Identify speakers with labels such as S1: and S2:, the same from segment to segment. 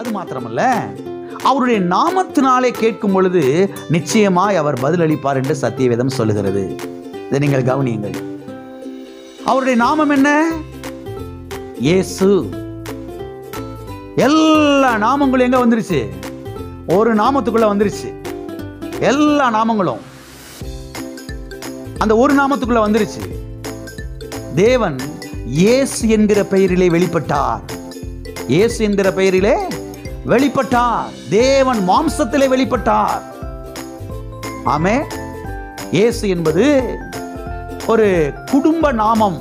S1: அது மாத்திரமல்ல, அவருடைய நாமத்தினாலே கேட்கும் பொழுது நிச்சயமாய் அவர் பதிலளிப்பார் என்று சத்தியவேதம் சொல்லுகிறது. இதை நீங்கள் கவனியுங்கள். அவருடைய நாமம் என்ன? இயேசு. எல்லா நாமங்களும் எங்க வந்துருச்சு? ஒரு நாமத்துக்குள்ள வந்துருச்சு. எல்லா நாமங்களும் அந்த ஒரு நாமத்துக்குள்ள வந்துருச்சு. தேவன் இயேசு என்கிற பெயரிலே வெளிப்பட்டார். இயேசு என்கிற பெயரிலே வெளிப்பட்டார். தேவன் மாம்சத்திலே வெளிப்பட்டார். ஆமே. இயேசு என்பது ஒரு குடும்ப நாமம்.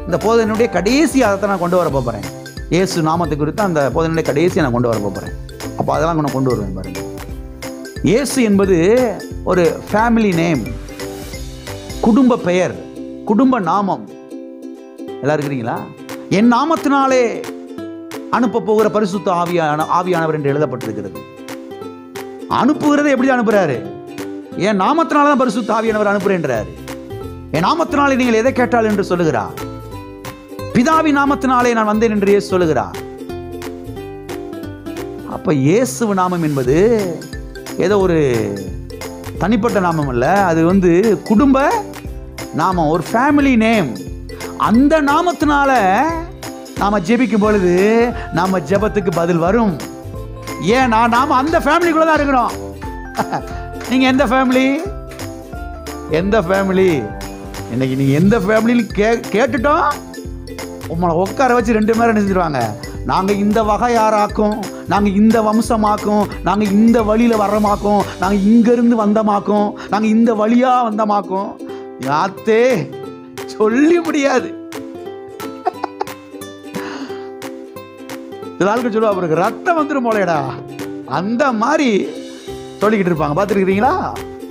S1: இந்த போதனையுடைய கடைசி அதை நான் கொண்டு வர போறேன். இயேசு நாமத்தை குறித்து அந்த போதனையுடைய கடைசி நான் கொண்டு வர போறேன். அப்போ அதெல்லாம் நான் கொண்டு வருவேன் பாருங்க. இயேசு என்பது ஒரு ஃபேமிலி நேம், குடும்ப பெயர், குடும்ப நாமம். எல்லாரும் இருக்கிறீங்களா? என் நாமத்தினாலே அனுப்ப போகிற பரிசுத்த ஆவியானவர் என்று எழுதப்பட்டிருக்கிறது. அனுப்புகிறது எப்படி அனுப்புறாரு? என் நாமத்தினால தான் பரிசுத்த ஆவியானவர் அனுப்புறேன்றாரு. என் நாமத்தினாலே நீங்கள் எதை கேட்டால் என்று சொல்லுகிறார். பிதாவின் நாமத்தினாலே நான் வந்தேன் என்று இயேசு சொல்லுகிறார். அப்ப இயேசு நாமம் என்பது ஏதோ ஒரு தனிப்பட்ட நாமம் அல்ல. அது குடும்ப நாமம், ஒரு ஃபேமிலி நேம். அந்த நாமத்தினால நாம ஜெபிக்கும் பொழுது நாம ஜெபத்துக்கு பதில் வரும். ஏன்னா நாம அந்த ஃபேமிலிக்குள்ள தான் இருக்கிறோம். நீங்க எந்த ஃபேமிலி? எந்த ஃபேமிலி? இன்னைக்கு நீங்க எந்த ஃபேமிலியில் கேட்டுட்டோம், உங்களை உட்கார வச்சு 2 பேரும் நினைச்சிருவாங்க. நாங்க இந்த வகையாராக்கும், நாங்க இந்த வம்சமாக்கும், நாங்க இந்த வழியில வரமாக்கும், நாங்க இங்க இருந்து வந்தமாக்கும், நாங்க இந்த வழியா வந்தமாக்கும். யாத்தே சொல்லி முடியாது. சில ஆளுக்கு சொல்லுவா, ரத்தம் வந்துடும் போலேடா, அந்த மாதிரி சொல்லிக்கிட்டு இருப்பாங்க. பார்த்துருக்கிறீங்களா?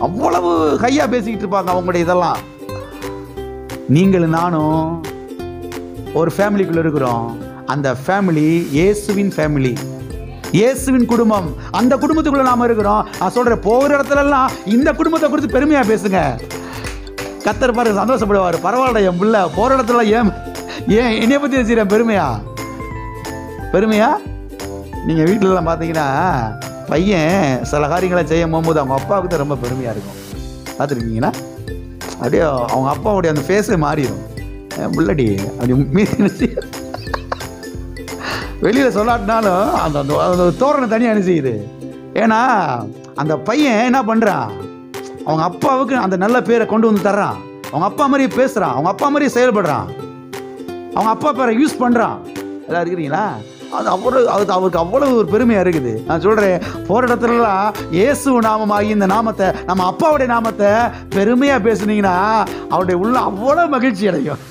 S1: அவ்வளவு கையா பேசிக்கிட்டு இருப்பாங்க அவங்களுடைய இதெல்லாம். நீங்களும் நானும் ஒரு ஃபேமிலிக்குள்ள இருக்கிறோம். அந்த ஃபேமிலி இயேசுவின் ஃபேமிலி, இயேசுவின் குடும்பம். அந்த குடும்பத்துக்குள்ள நாம இருக்கிறோம். நான் சொல்றேன், போகிற இடத்துல எல்லாம் இந்த குடும்பத்தை குறித்து பெருமையா பேசுங்க. கத்தர் பாருங்க, சந்தோஷப்படுவார். பரவாயில்ல, என் பிள்ளை போற இடத்துல ஏன் என்னைய பத்தி வச்சுக்கிறேன் பெருமையா. பெருமையா நீங்க வீட்டுல எல்லாம் பாத்தீங்கன்னா, பையன் சில காரியங்களை செய்ய போகும்போது அவங்க அப்பாவுக்கு தான் ரொம்ப பெருமையா இருக்கும். பார்த்துருக்கீங்கன்னா அப்படியே அவங்க அப்பாவுடைய அந்த ஃபேஸே மாறிடும். முள்ளடி அப்படி வெளியில சொல்லாட்டினாலும் அந்த தோரணை தனியாக என்ன செய்யுது. ஏன்னா அந்த பையன் என்ன பண்றான், அவங்க அப்பாவுக்கு அந்த நல்ல பேரை கொண்டு வந்து தர்றான். அவங்க அப்பா மாதிரி பேசுறான், அவங்க அப்பா மாதிரி செயல்படுறான், அவங்க அப்பா பேரை யூஸ் பண்றான். எல்லாம் இருக்கிறீங்களா? அது அவருக்கு அவ்வளவு ஒரு பெருமையா இருக்குது. நான் சொல்றேன், போற இடத்துலலாம் இயேசு நாமமாகி இந்த நாமத்தை, நம்ம அப்பாவுடைய நாமத்தை பெருமையா பேசுனீங்கன்னா அவருடைய உள்ள அவ்வளவு மகிழ்ச்சி அடையும்,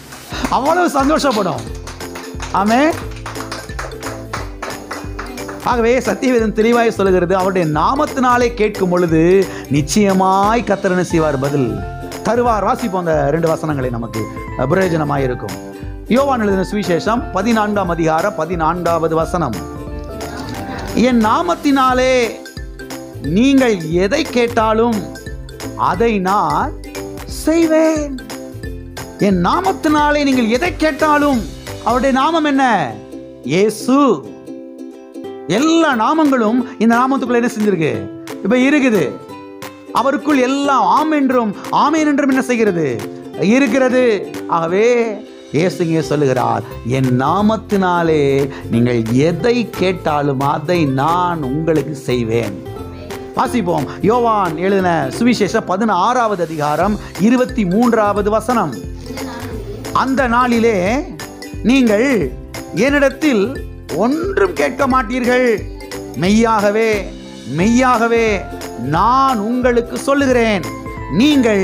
S1: அவ்வளவு சந்தோஷப்படும். ஆமே. ஆகவே சத்தியவேதம் தெளிவாய் சொல்லுகிறது, அவருடைய நாமத்தினாலே கேட்கும் பொழுது நிச்சயமாய் கர்த்தர் என்ன செய்வார்? பதில் தருவார். வாசிப்போம் அந்த 2 வசனங்களை, நமக்கு பிரயோஜனமாய் இருக்கும். யோவான் எழுதின சுவிசேஷம் 14ஆம் அதிகாரம் 14வது வசனம். என் நாமத்தினாலே நீங்கள் எதை கேட்டாலும் அதை நான் செய்வேன். என் நாமத்தினாலே நீங்கள் எதை கேட்டாலும். அவருடைய நாமம் என்ன? இயேசு. எல்லா நாமங்களும் இந்த நாமத்துக்குள்ள என்ன செஞ்சிருக்கு? இப்ப இருக்குது. அவருக்குள் எல்லாம் ஆம் என்றும் ஆமேன் என்றும் என்ன செய்கிறது? இருக்கிறது. ஆகவே இயேசுங்க சொல்லுகிறார், என் நாமத்தினாலே நீங்கள் எதை கேட்டாலும் அதை நான் உங்களுக்கு செய்வேன். வாசிப்போம் யோவான் எழுதின சுவிசேஷம் 16வது அதிகாரம் 23வது வசனம். அந்த நாளிலே நீங்கள் என்னிடத்தில் ஒன்றும் கேட்க மாட்டீர்கள். மெய்யாகவே மெய்யாகவே நான் உங்களுக்கு சொல்லுகிறேன், நீங்கள்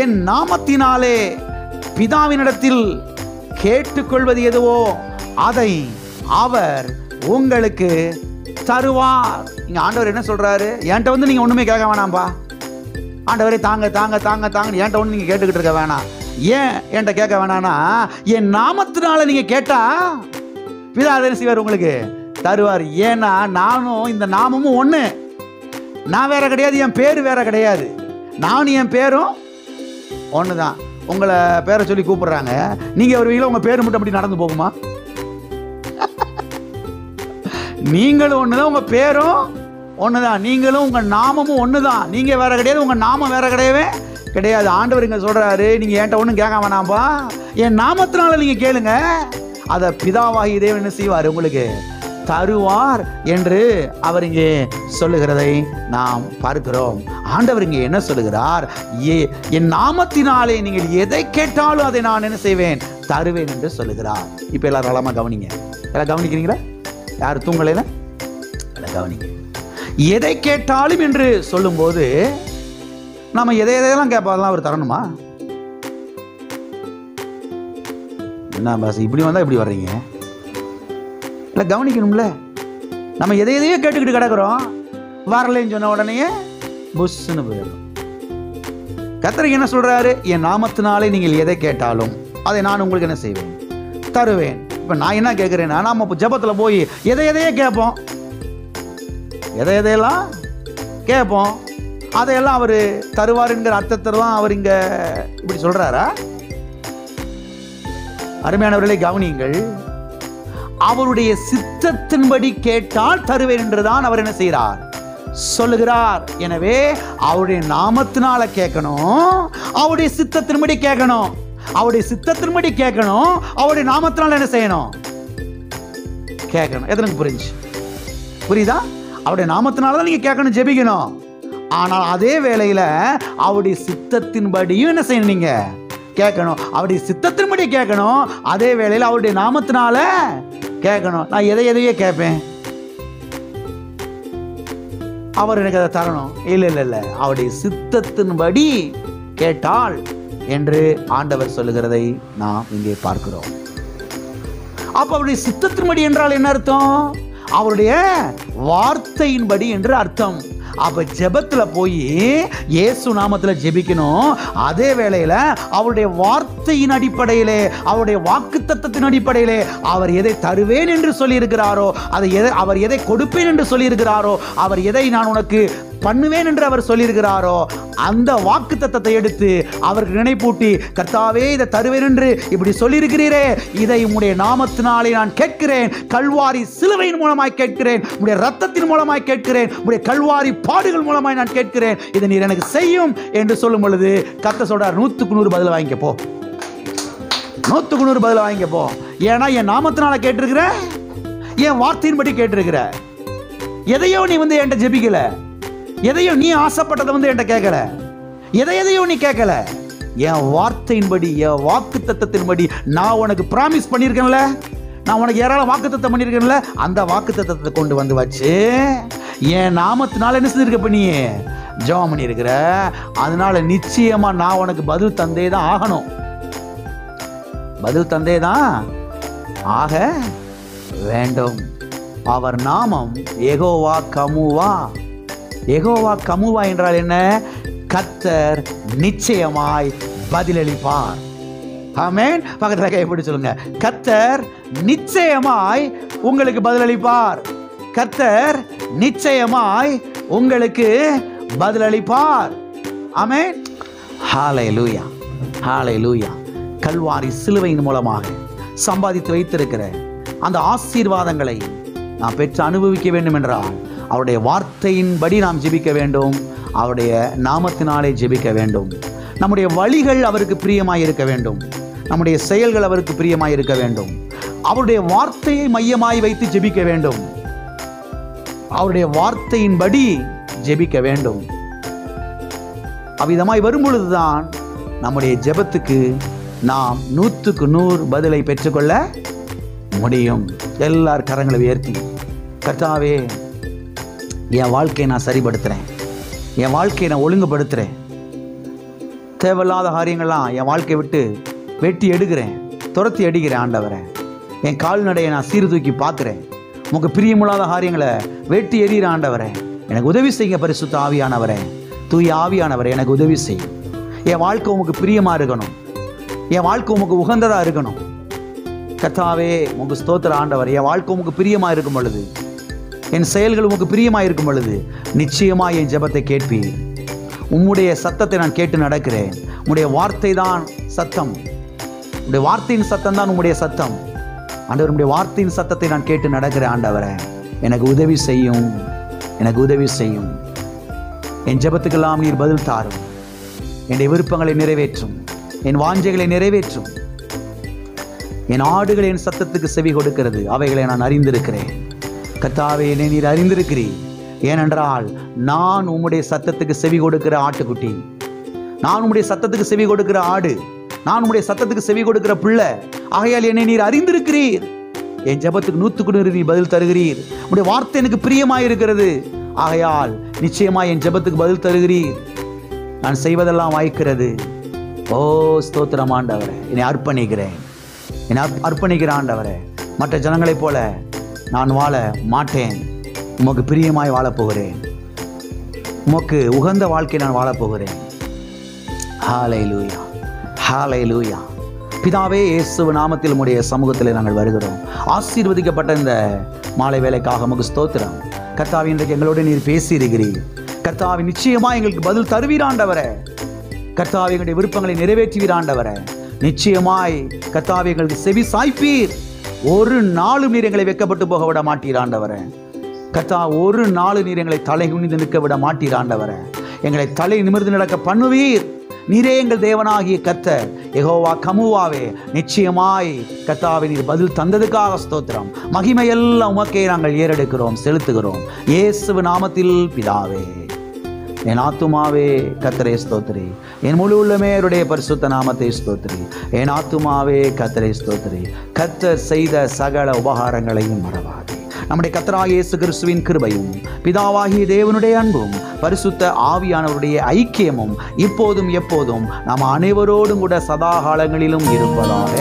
S1: என் நாமத்தினாலே பிதாவினிடத்தில் கேட்டுக்கொள்வது எதுவோ அதை அவர் உங்களுக்கு தருவார். இங்க ஆண்டவர் என்ன சொல்றாரு? என்கிட்ட வந்து நீங்க ஒண்ணுமே கேட்க வேணாம்பா. ஆண்டவரே தாங்க தாங்க தாங்க தாங்க என்கிட்ட ஒன்று நீங்க கேட்டுக்கிட்டு இருக்க வேணாம். ஏன் என்கிட்ட கேட்க வேணான்னா, என் நாமத்தினால நீங்க கேட்டா பிதா என்ன செய்வார்? உங்களுக்கு தருவார். ஏன்னா நானும் இந்த நாமமும் ஒண்ணு. நான் வேற கிடையாது, என் பேரு வேற கிடையாது. நானும் என் பேரும் ஒண்ணுதான். உங்களை பேரை சொல்லி கூப்பிடுறாங்க, நீங்க வருவீங்களா? உங்க பேரு மட்டும் அப்படி நடந்து போகுமா? நீங்களும் ஒண்ணுதான், உங்க பேரும் ஒண்ணுதான், நீங்களும் உங்க நாமமும் ஒண்ணுதான். நீங்க வேற கிடையாது, உங்க நாமம் வேற கிடையவே கிடையாது. ஆண்டவர் இங்க சொல்றாரு, நீங்க என்கிட்ட ஒண்ணும் கேட்க வேணாம்பா, என் நாமத்தினால நீங்க கேளுங்க, அதை பிதாவாகி தேவன் என்ன செய்வார், உங்களுக்கு தருவார் என்று அவர் இங்கே சொல்லுகிறதை நாம் பார்க்கிறோம். ஆண்டவர் இங்கே என்ன சொல்லுகிறார், என் நாமத்தினாலே நீங்கள் எதை கேட்டாலும் அதை நான் என்ன செய்வேன், தருவேன் என்று சொல்லுகிறார். இப்ப எல்லாரும் நலமா கவனிங்க. எல்லாம் கவனிக்கிறீங்களா? யார் தூங்கலைல? கவனிங்க. எதை கேட்டாலும் என்று சொல்லும் போது நம்ம எதையெல்லாம் கேட்பாதெல்லாம் அவர் தரணுமா? என்ன பாஸ் இப்படி வந்தா இப்படி வர்றீங்க? இல்லை கவனிக்கணும்ல. நம்ம எதையோ கேட்டுக்கிட்டு கிடக்கிறோம், வரலைன்னு சொன்ன உடனே புஷ்ன்னு போயிடும். கர்த்தர் என்ன சொல்றாரு, என் நாமத்தினாலே நீங்கள் எதை கேட்டாலும் அதை நான் உங்களுக்கு என்ன செய்வேன், தருவேன். இப்போ நான் என்ன கேட்குறேன்னா, நாம இப்போ ஜெபத்தில் போய் எதையோ கேட்போம், எதையெல்லாம் கேட்போம், அதையெல்லாம் அவர் தருவாருங்கிற அர்த்தத்தில் தான் அவர் இங்கே இப்படி சொல்றாரா? அருமையானவர்களை கவனியுங்கள். அவருடைய சித்தத்தின்படி கேட்டால் தருவேன் என்றுதான் அவர் என்ன செய்கிறார், சொல்லுகிறார். எனவே அவருடைய நாமத்தினால கேட்கணும், அவருடைய சித்தத்தின்படி கேட்கணும், அவருடைய சித்தத்தின்படி கேட்கணும், அவருடைய நாமத்தினால என்ன செய்யணும், கேட்கணும். எதற்கு புரிஞ்சு புரியுதா? அவருடைய நாமத்தினால தான் நீங்க கேட்கணும், ஜெபிக்கணும். ஆனால் அதே வேளையில அவருடைய சித்தத்தின்படியும் என்ன செய்யணும், நீங்க கேட்கணும். அவருடைய சித்தத்தின்படி கேட்கணும், அதே வேளையில் அவருடைய நாமத்தினால கேட்கணும். நான் எதையோ கேட்பேன், அவர் எனக்கு அதை தரணும், இல்லை, அவருடைய சித்தத்தின்படி கேட்டால் என்று ஆண்டவர் சொல்லுகிறதை நாம் இங்கே பார்க்கிறோம். அப்ப அவருடைய சித்தத்தின்படி என்றால் என்ன அர்த்தம்? அவருடைய வார்த்தையின்படி என்று அர்த்தம். அப்ப ஜெபத்துல போய் இயேசு நாமத்துல ஜெபிக்கணும், அதே வேளையில அவருடைய வார்த்தையின் அடிப்படையிலே, அவருடைய வாக்குத்தத்தத்தின் அடிப்படையிலே அவர் எதை தருவேன் என்று சொல்லி இருக்கிறாரோ, அவர் எதை கொடுப்பேன் என்று சொல்லி இருக்கிறாரோ, அவர் எதை நான் உனக்கு பண்ணுவேன் என்று அவர் சொல்லியிருக்கிறாரோ, அந்த வாக்குத்தத்தத்தை எடுத்து அவருக்கு நினைப்பூட்டி, கர்த்தாவே இதை தருவேன் என்று இப்படி சொல்லியிருக்கிறீரே, இதை உம்முடைய நாமத்தினாலே நான் கேட்கிறேன், கல்வாரி சிலுவையின் மூலமாய் கேட்கிறேன், உம்முடைய ரத்தத்தின் மூலமாய் கேட்கிறேன், உம்முடைய கல்வாரி பாடுகள் மூலமாய் நான் கேட்கிறேன், இதை நீர் எனக்கு செய்யும் என்று சொல்லும் பொழுது கர்த்தர் சொல்றார், 100க்கு 100 பதில் வாங்கிக்க போ, 100க்கு 100 பதில் வாங்கிக்க போ. ஏன்னா என் நாமத்தினால கேட்டிருக்கிற, என் வார்த்தையின்படி கேட்டிருக்கிற, எதையோ நீ என்கிட்ட ஜெபிக்கல, எதையோ நீ ஆசைப்பட்டதை என்கிட்ட கேட்கல, எதையோ நீ கேட்கல, என் வார்த்தையின்படி, என் வாக்கு தத்தத்தின்படி நான் உனக்கு பிராமிஸ் பண்ணியிருக்கேன்ல, நான் உனக்கு ஏராளம் வாக்கு தத்தம் பண்ணியிருக்கேன்ல, அந்த வாக்கு தத்தத்தை கொண்டு வந்து வச்சு என் நாமத்தினால என்ன செஞ்சிருக்க, நீ ஜெபம் பண்ணியிருக்கிற, அதனால நிச்சயமா நான் உனக்கு பதில் தந்தே தான் ஆகணும், பதில் தந்தே தான் ஆக வேண்டும். அவர் நாமம் யெகோவா கமுவா. யெகோவா கமுவா என்றால் என்ன? கர்த்தர் நிச்சயமாய் பதிலளிப்பார். ஆமென். பக்கத்துல கைப்பிடி சொல்லுங்க, கர்த்தர் நிச்சயமாய் உங்களுக்கு பதிலளிப்பார், கர்த்தர் நிச்சயமாய் உங்களுக்கு பதிலளிப்பார். ஆமென். ஹல்லேலூயா, ஹல்லேலூயா. கல்வாரி சிலுவையின் மூலமாக சம்பாதித்து வைத்திருக்கிற அந்த ஆசீர்வாதங்களை நாம் பெற்று அனுபவிக்க வேண்டும் என்றால் அவருடைய வார்த்தையின்படி நாம் ஜெபிக்க வேண்டும், அவருடைய நாமத்தினாலே ஜெபிக்க வேண்டும். நம்முடைய வழிகள் அவருக்கு பிரியமாய் இருக்க வேண்டும், நம்முடைய செயல்கள் அவருக்கு பிரியமாய் இருக்க வேண்டும். அவருடைய வார்த்தையை மையமாய் வைத்து ஜெபிக்க வேண்டும், அவருடைய வார்த்தையின்படி ஜெபிக்க வேண்டும். அவ்விதமாய் வரும் பொழுதுதான் நம்முடைய ஜெபத்துக்கு நாம் 100க்கு 100 பதிலை பெற்றுக்கொள்ள முடியும். எல்லார் கரங்களை உயர்த்தி, கர்த்தாவே என் வாழ்க்கையை நான் சரிப்படுத்துகிறேன், என் வாழ்க்கையை நான் ஒழுங்குபடுத்துகிறேன், தேவையில்லாத காரியங்கள்லாம் என் வாழ்க்கையை விட்டு வெட்டி எடுக்கிறேன், துரத்தி அடிக்கிறேன். ஆண்டவரே, என் கால்நடையை நான் சீர்தூக்கி பார்க்குறேன், உங்களுக்கு பிரியமில்லாத காரியங்களை வெட்டி எறிகிற ஆண்டவரே, எனக்கு உதவி செய்யுங்க. பரிசுத்த ஆவியானவரே, தூய ஆவியானவரே, எனக்கு உதவி செய்யும். என் வாழ்க்கை உங்களுக்கு பிரியமாக இருக்கணும், என் வாழ்க்கை உங்களுக்கு உகந்ததாக இருக்கணும். கர்த்தாவே உங்களுக்கு ஸ்தோத்திர ஆண்டவர். என் வாழ்க்கை உங்களுக்கு பிரியமாக இருக்கும் பொழுது, என் செயல்கள் உங்களுக்கு பிரியமாக இருக்கும் பொழுது நிச்சயமாக என் ஜெபத்தை கேட்பீர். உம்முடைய சத்தத்தை நான் கேட்டு நடக்கிறேன். உம்முடைய வார்த்தை தான் சத்தம், உம்முடைய வார்த்தையின் சத்தம் தான் உம்முடைய சத்தம். ஆண்டவர், உம்முடைய வார்த்தையின் சத்தத்தை நான் கேட்டு நடக்கிறேன். ஆண்டவரே, எனக்கு உதவி செய்யும், எனக்கு உதவி செய்யும். என் ஜெபத்துக்கெல்லாம் நீர் பதில் தாரும். என்னுடைய விருப்பங்களை நிறைவேற்றும், என் வாஞ்சைகளை நிறைவேற்றும். என் ஆடுகள் என் சத்தத்துக்கு செவி கொடுக்கிறது, அவைகளை நான் அறிந்திருக்கிறேன். கர்த்தாவே, என்னை நீர் அறிந்திருக்கிறீர். ஏனென்றால் நான் உம்முடைய சத்தத்துக்கு செவி கொடுக்கிற ஆட்டுக்குட்டி, நான் உம்முடைய சத்தத்துக்கு செவி கொடுக்கிற ஆடு, நான் உம்முடைய சத்தத்துக்கு செவி கொடுக்கிற பிள்ளை. ஆகையால் என்னை நீர் அறிந்திருக்கிறீர். என் ஜெபத்துக்கு 100% நீ பதில் தருகிறீர். உம்முடைய வார்த்தை எனக்கு பிரியமாயிருக்கிறது. ஆகையால் நிச்சயமாய் என் ஜெபத்துக்கு பதில் தருகிறீர். நான் செய்வதெல்லாம் வாய்க்கிறது. ஓ ஸ்தோத்திரம் ஆண்டவரே, என்னை அர்ப்பணிக்கிறேன், என்னை அர்ப்பணிக்கிறேன் ஆண்டவரே. மற்ற ஜனங்களைப் போல நான் வாழ மாட்டேன். உமக்கு பிரியமாய் வாழப்போகிறேன். உமக்கு உகந்த வாழ்க்கை நான் வாழப்போகிறேன். ஹல்லேலூயா, ஹல்லேலூயா. பிதாவே, இயேசு நாமத்தில் உம்முடைய சமூகத்தில் நாங்கள் வருகிறோம். ஆசீர்வதிக்கப்பட்ட இந்த மாலை வேலைக்காக உமக்கு ஸ்தோத்திரம். கர்த்தாவே, இன்றைக்கு எங்களோடு நீர் பேசியிருக்கிறீர். கர்த்தாவே, நிச்சயமாக எங்களுக்கு பதில் தருவீராண்டவரே. கர்த்தாவே, எங்களுடைய விருப்பங்களை நிறைவேற்றுவீராண்டவரே. நிச்சயமாய் கர்த்தாவே, எங்களுக்கு செவி சாய்ப்பீர். ஒரு நாளும் நீர் எங்களை வெட்கப்பட்டு போக விட மாட்டீராண்டவரே. கர்த்தா, ஒரு நாள் நீர் எங்களை தலை குனிந்து நிற்க விட மாட்டீராண்டவரே. எங்களை தலை நிமிர்ந்து நடக்க பண்ணுவீர். நீரே எங்கள் தேவனாகிய கர்த்தர் யெகோவா கமுவாவே. நிச்சயமாய் கர்த்தாவே, நீர் பதில் தந்ததுக்காக ஸ்தோத்திரம். மகிமையெல்லாம் உமக்கே நாங்கள் ஏறெடுக்கிறோம், செலுத்துகிறோம். இயேசு நாமத்தில் பிதாவே. என் ஆத்துமாவே கர்த்தரை ஸ்தோத்திரி, என் முழு உள்ளமே அவருடைய பரிசுத்த நாமத்தை ஸ்தோத்திரி. என் ஆத்துமாவே கர்த்தரை ஸ்தோத்திரி. கர்த்தர் செய்த சகல உபகாரங்களையும் மறவாதே. நம்முடைய கர்த்தராகிய இயேசு கிறிஸ்துவின் கிருபையும் பிதாவாகிய தேவனுடைய அன்பும் பரிசுத்த ஆவியானவருடைய ஐக்கியமும் இப்போதும் எப்போதும் நாம் அனைவரோடும் கூட சதா காலங்களிலும் இருப்பதாக.